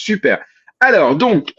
super. Alors, donc,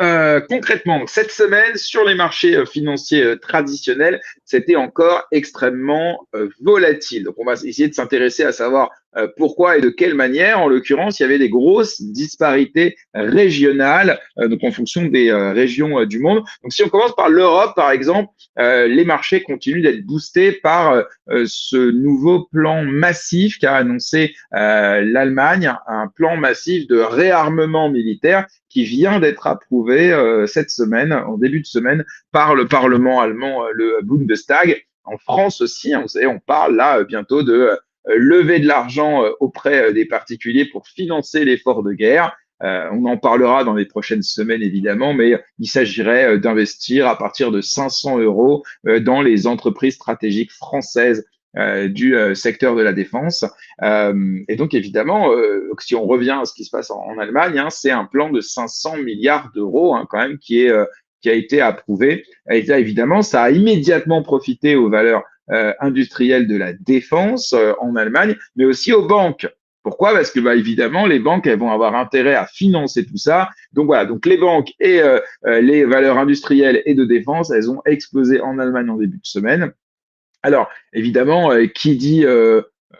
concrètement, cette semaine, sur les marchés financiers traditionnels, c'était encore extrêmement volatile. Donc, on va essayer de s'intéresser à savoir pourquoi et de quelle manière. En l'occurrence, il y avait des grosses disparités régionales, donc en fonction des régions du monde. Donc, si on commence par l'Europe, par exemple, les marchés continuent d'être boostés par ce nouveau plan massif qu'a annoncé l'Allemagne, un plan massif de réarmement militaire qui vient d'être approuvé cette semaine, en début de semaine, par le Parlement allemand, le Bundestag. En France aussi, hein, vous savez, on parle là bientôt de lever de l'argent auprès des particuliers pour financer l'effort de guerre. On en parlera dans les prochaines semaines, évidemment, mais il s'agirait d'investir à partir de 500 euros dans les entreprises stratégiques françaises du secteur de la défense. Et donc, évidemment, si on revient à ce qui se passe en Allemagne, hein, c'est un plan de 500 milliards d'euros hein, quand même qui a été approuvé. Et là, évidemment, ça a immédiatement profité aux valeurs industrielles de la défense en Allemagne, mais aussi aux banques. Pourquoi? Parce que, bah, évidemment, les banques, elles vont avoir intérêt à financer tout ça. Donc voilà, donc les banques et les valeurs industrielles et de défense, elles ont explosé en Allemagne en début de semaine. Alors, évidemment, qui dit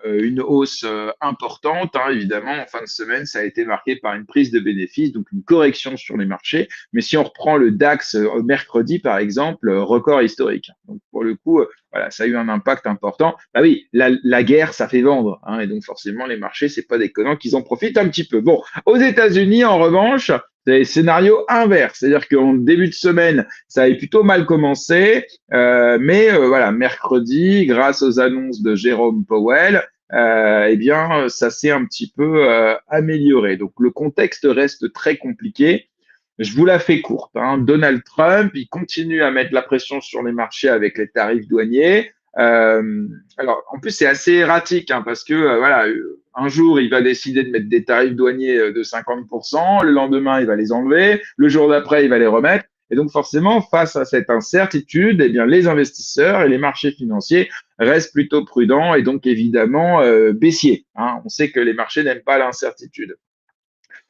une hausse importante, hein, évidemment, en fin de semaine, ça a été marqué par une prise de bénéfices, donc une correction sur les marchés. Mais si on reprend le DAX mercredi, par exemple, record historique. Donc, pour le coup, voilà, ça a eu un impact important. Bah oui, la guerre, ça fait vendre, hein, et donc forcément, les marchés, c'est pas déconnant qu'ils en profitent un petit peu. Bon, aux États-Unis, en revanche, c'est scénario inverse, c'est-à-dire qu'en début de semaine, ça avait plutôt mal commencé, mais voilà, mercredi, grâce aux annonces de Jérôme Powell, eh bien, ça s'est un petit peu amélioré. Donc, le contexte reste très compliqué. Je vous la fais courte, hein. Donald Trump, il continue à mettre la pression sur les marchés avec les tarifs douaniers. Alors, en plus, c'est assez erratique, hein, parce que voilà, un jour, il va décider de mettre des tarifs douaniers de 50%, le lendemain, il va les enlever, le jour d'après, il va les remettre. Et donc, forcément, face à cette incertitude, eh bien, les investisseurs et les marchés financiers restent plutôt prudents et donc, évidemment, baissiers, hein. On sait que les marchés n'aiment pas l'incertitude.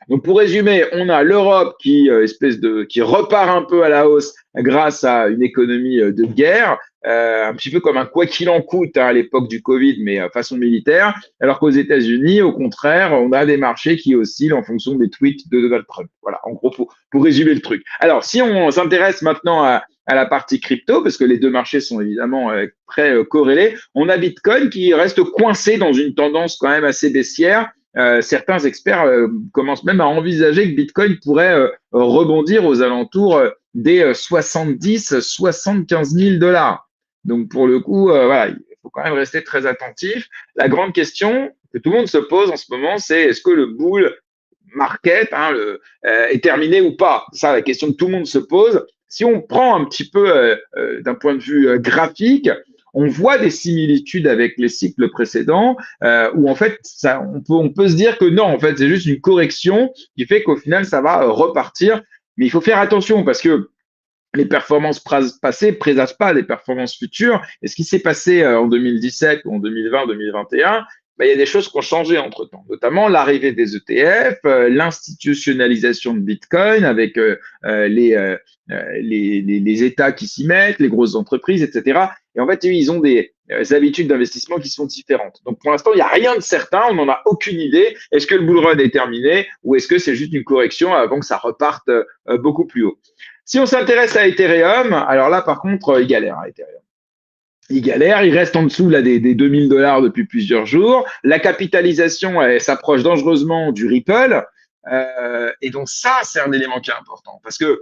Donc pour résumer, on a l'Europe qui repart un peu à la hausse grâce à une économie de guerre, un petit peu comme un quoi qu'il en coûte hein, à l'époque du Covid, mais façon militaire. Alors qu'aux États-Unis, au contraire, on a des marchés qui oscillent en fonction des tweets de Donald Trump. Voilà, en gros pour résumer le truc. Alors si on s'intéresse maintenant à la partie crypto, parce que les deux marchés sont évidemment très corrélés, on a Bitcoin qui reste coincé dans une tendance quand même assez baissière. Certains experts commencent même à envisager que Bitcoin pourrait rebondir aux alentours des 70-75 000 dollars. Donc pour le coup, voilà, il faut quand même rester très attentif. La grande question que tout le monde se pose en ce moment, c'est est-ce que le bull market hein, est terminé ou pas? Ça, la question que tout le monde se pose. Si on prend un petit peu d'un point de vue graphique, on voit des similitudes avec les cycles précédents, où en fait, on peut se dire que non, en fait, c'est juste une correction qui fait qu'au final, ça va repartir. Mais il faut faire attention parce que les performances passées ne présagent pas des performances futures. Et ce qui s'est passé en 2017 ou en 2020, 2021, ben, il y a des choses qui ont changé entre-temps, notamment l'arrivée des ETF, l'institutionnalisation de Bitcoin avec les États qui s'y mettent, les grosses entreprises, etc. Et en fait, ils ont des habitudes d'investissement qui sont différentes. Donc pour l'instant, il n'y a rien de certain, on n'en a aucune idée. Est-ce que le bull run est terminé ou est-ce que c'est juste une correction avant que ça reparte beaucoup plus haut? Si on s'intéresse à Ethereum, alors là, par contre, il galère, hein, Ethereum. Il galère, il reste en dessous là, des 2000 dollars depuis plusieurs jours. La capitalisation, elle s'approche dangereusement du Ripple. Et donc ça, c'est un élément qui est important. Parce que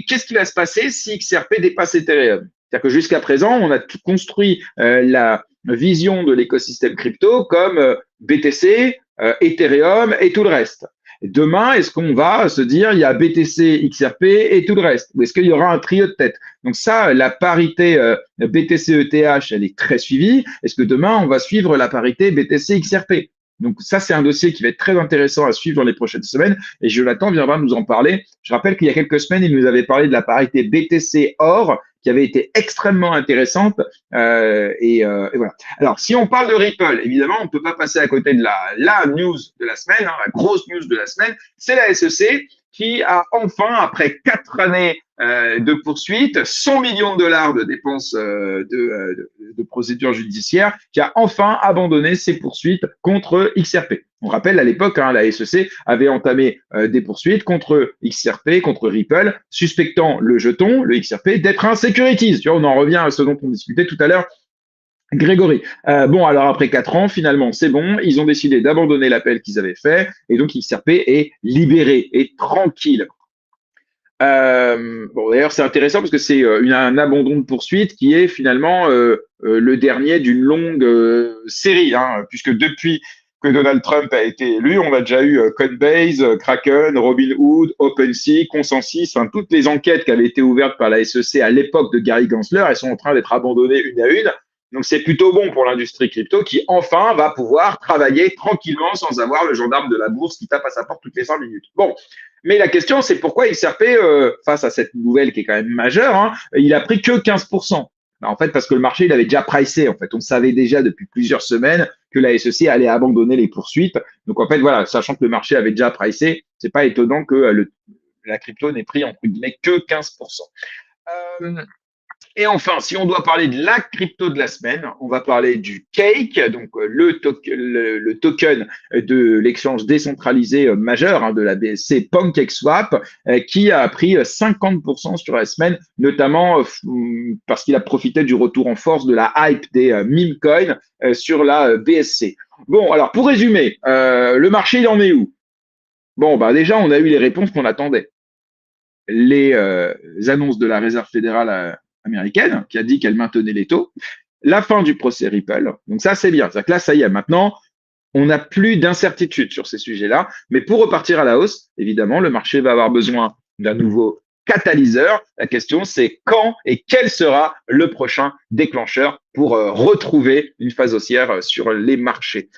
qu'est-ce qui va se passer si XRP dépasse Ethereum? C'est-à-dire que jusqu'à présent, on a tout construit la vision de l'écosystème crypto comme BTC, Ethereum et tout le reste. Demain, est-ce qu'on va se dire il y a BTC, XRP et tout le reste? Ou est-ce qu'il y aura un trio de tête? Donc ça, la parité BTC-ETH, elle est très suivie. Est-ce que demain, on va suivre la parité BTC-XRP? Donc ça, c'est un dossier qui va être très intéressant à suivre dans les prochaines semaines et Jonathan viendra nous en parler. Je rappelle qu'il y a quelques semaines, il nous avait parlé de la parité BTC-Or qui avait été extrêmement intéressante et voilà. Alors, si on parle de Ripple, évidemment, on ne peut pas passer à côté de la news de la semaine, hein, la grosse news de la semaine, c'est la SEC qui a enfin, après 4 années de poursuites, 100 millions de dollars de dépenses de procédures judiciaires, qui a enfin abandonné ses poursuites contre XRP. On rappelle à l'époque, la SEC avait entamé des poursuites contre XRP, contre Ripple, suspectant le jeton, le XRP, d'être un securities. Tu vois, on en revient à ce dont on discutait tout à l'heure, Grégory. Bon, alors après 4 ans, finalement, c'est bon. Ils ont décidé d'abandonner l'appel qu'ils avaient fait, et donc XRP est libéré et tranquille. Bon, d'ailleurs, c'est intéressant parce que c'est un abandon de poursuite qui est finalement le dernier d'une longue série, puisque depuis que Donald Trump a été élu, on a déjà eu Coinbase, Kraken, Robinhood, OpenSea, Consensus, enfin toutes les enquêtes qui avaient été ouvertes par la SEC à l'époque de Gary Gensler, elles sont en train d'être abandonnées une à une. Donc c'est plutôt bon pour l'industrie crypto qui enfin va pouvoir travailler tranquillement sans avoir le gendarme de la bourse qui tape à sa porte toutes les 5 minutes. Bon, mais la question c'est pourquoi XRP, face à cette nouvelle qui est quand même majeure, il a pris que 15%. En fait, parce que le marché, il avait déjà pricé. En fait, on savait déjà depuis plusieurs semaines que la SEC allait abandonner les poursuites. Donc, en fait, voilà, sachant que le marché avait déjà pricé, c'est pas étonnant que la crypto n'ait pris, entre guillemets, que 15%. Et enfin, si on doit parler de la crypto de la semaine, on va parler du Cake, donc le token de l'exchange décentralisé majeur de la BSC PancakeSwap, qui a pris 50% sur la semaine, notamment parce qu'il a profité du retour en force de la hype des meme coins sur la BSC. Bon, alors pour résumer, le marché, il en est où? Bon, bah déjà, on a eu les réponses qu'on attendait. Les annonces de la Réserve fédérale américaine, qui a dit qu'elle maintenait les taux, la fin du procès Ripple, donc ça c'est bien, c'est-à-dire que là ça y est, maintenant on n'a plus d'incertitude sur ces sujets-là, mais pour repartir à la hausse, évidemment, le marché va avoir besoin d'un nouveau catalyseur. La question c'est quand et quel sera le prochain déclencheur pour retrouver une phase haussière sur les marchés.